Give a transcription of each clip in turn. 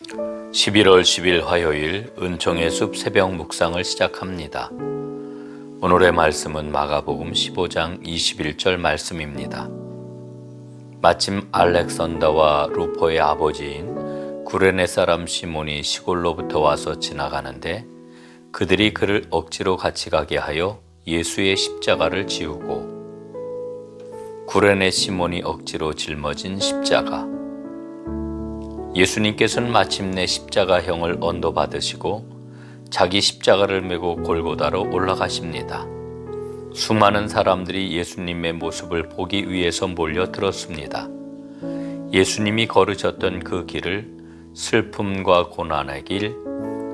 11월 10일 화요일 은총의 숲 새벽 묵상을 시작합니다. 오늘의 말씀은 마가복음 15장 21절 말씀입니다. 마침 알렉산더와 루포의 아버지인 구레네 사람 시몬이 시골로부터 와서 지나가는데 그들이 그를 억지로 같이 가게 하여 예수의 십자가를 지우고, 구레네 시몬이 억지로 짊어진 십자가. 예수님께서는 마침내 십자가형을 언도받으시고 자기 십자가를 메고 골고다로 올라가십니다. 수많은 사람들이 예수님의 모습을 보기 위해서 몰려들었습니다. 예수님이 걸으셨던 그 길을 슬픔과 고난의 길,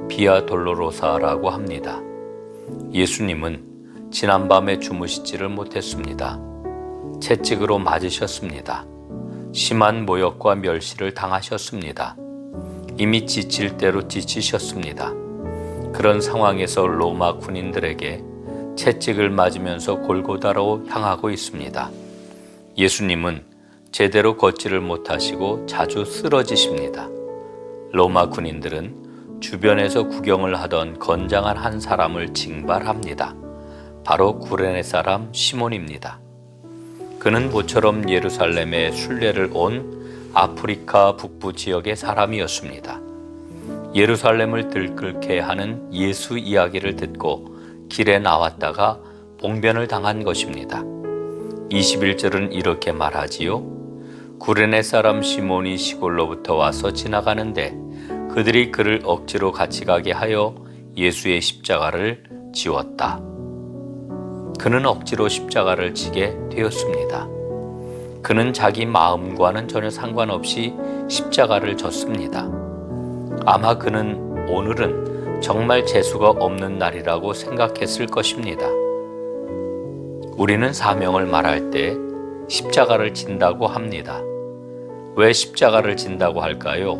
비아 돌로로사라고 합니다. 예수님은 지난밤에 주무시지를 못했습니다. 채찍으로 맞으셨습니다. 심한 모욕과 멸시를 당하셨습니다. 이미 지칠 대로 지치셨습니다. 그런 상황에서 로마 군인들에게 채찍을 맞으면서 골고다로 향하고 있습니다. 예수님은 제대로 걷지를 못하시고 자주 쓰러지십니다. 로마 군인들은 주변에서 구경을 하던 건장한 한 사람을 징발합니다. 바로 구레네 사람 시몬입니다. 그는 모처럼 예루살렘에 순례를 온 아프리카 북부 지역의 사람이었습니다. 예루살렘을 들끓게 하는 예수 이야기를 듣고 길에 나왔다가 봉변을 당한 것입니다. 21절은 이렇게 말하지요. 구레네 사람 시몬이 시골로부터 와서 지나가는데 그들이 그를 억지로 같이 가게 하여 예수의 십자가를 지웠다. 그는 억지로 십자가를 지게 되었습니다. 그는 자기 마음과는 전혀 상관없이 십자가를 졌습니다. 아마 그는 오늘은 정말 재수가 없는 날이라고 생각했을 것입니다. 우리는 사명을 말할 때 십자가를 진다고 합니다. 왜 십자가를 진다고 할까요?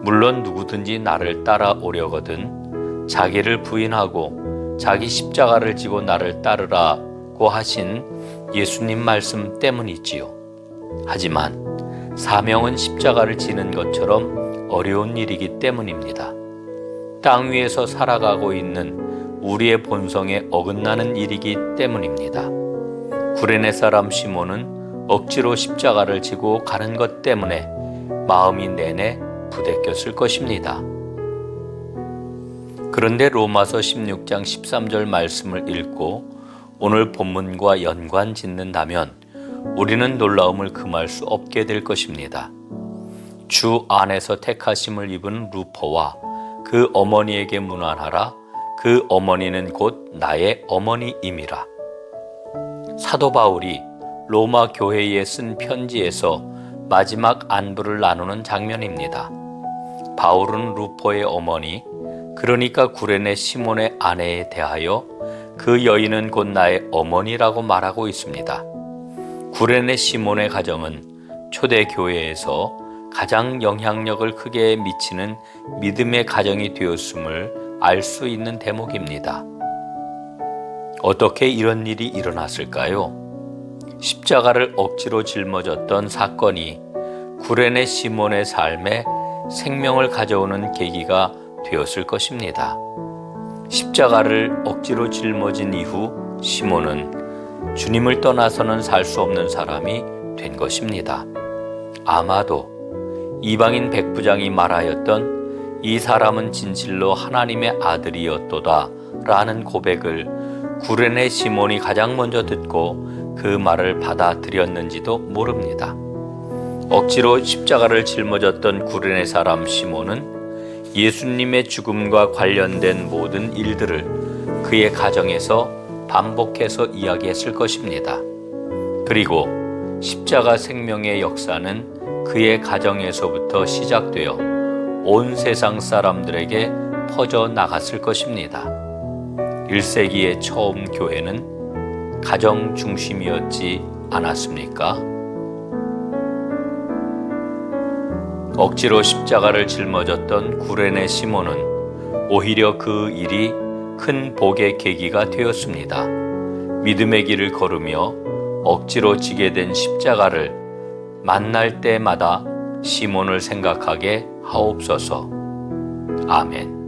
물론 누구든지 나를 따라오려거든 자기를 부인하고 자기 십자가를 지고 나를 따르라고 하신 예수님 말씀 때문이지요. 하지만 사명은 십자가를 지는 것처럼 어려운 일이기 때문입니다. 땅 위에서 살아가고 있는 우리의 본성에 어긋나는 일이기 때문입니다. 구레네 사람 시몬은 억지로 십자가를 지고 가는 것 때문에 마음이 내내 부대꼈을 것입니다. 그런데 로마서 16장 13절 말씀을 읽고 오늘 본문과 연관 짓는다면 우리는 놀라움을 금할 수 없게 될 것입니다. 주 안에서 택하심을 입은 루포와 그 어머니에게 문안하라. 그 어머니는 곧 나의 어머니임이라. 사도 바울이 로마 교회에 쓴 편지에서 마지막 안부를 나누는 장면입니다. 바울은 루포의 어머니, 그러니까 구레네 시몬의 아내에 대하여 그 여인은 곧 나의 어머니라고 말하고 있습니다. 구레네 시몬의 가정은 초대 교회에서 가장 영향력을 크게 미치는 믿음의 가정이 되었음을 알 수 있는 대목입니다. 어떻게 이런 일이 일어났을까요? 십자가를 억지로 짊어졌던 사건이 구레네 시몬의 삶에 생명을 가져오는 계기가 되었을 것입니다. 십자가를 억지로 짊어진 이후 시몬은 주님을 떠나서는 살 수 없는 사람이 된 것입니다. 아마도 이방인 백부장이 말하였던 이 사람은 진실로 하나님의 아들이었도다 라는 고백을 구레네 시몬이 가장 먼저 듣고 그 말을 받아들였는지도 모릅니다. 억지로 십자가를 짊어졌던 구레네 사람 시몬은 예수님의 죽음과 관련된 모든 일들을 그의 가정에서 반복해서 이야기했을 것입니다. 그리고 십자가 생명의 역사는 그의 가정에서부터 시작되어 온 세상 사람들에게 퍼져 나갔을 것입니다. 1세기의 처음 교회는 가정 중심이었지 않았습니까? 억지로 십자가를 짊어졌던 구레네 시몬은 오히려 그 일이 큰 복의 계기가 되었습니다. 믿음의 길을 걸으며 억지로 지게 된 십자가를 만날 때마다 시몬을 생각하게 하옵소서. 아멘.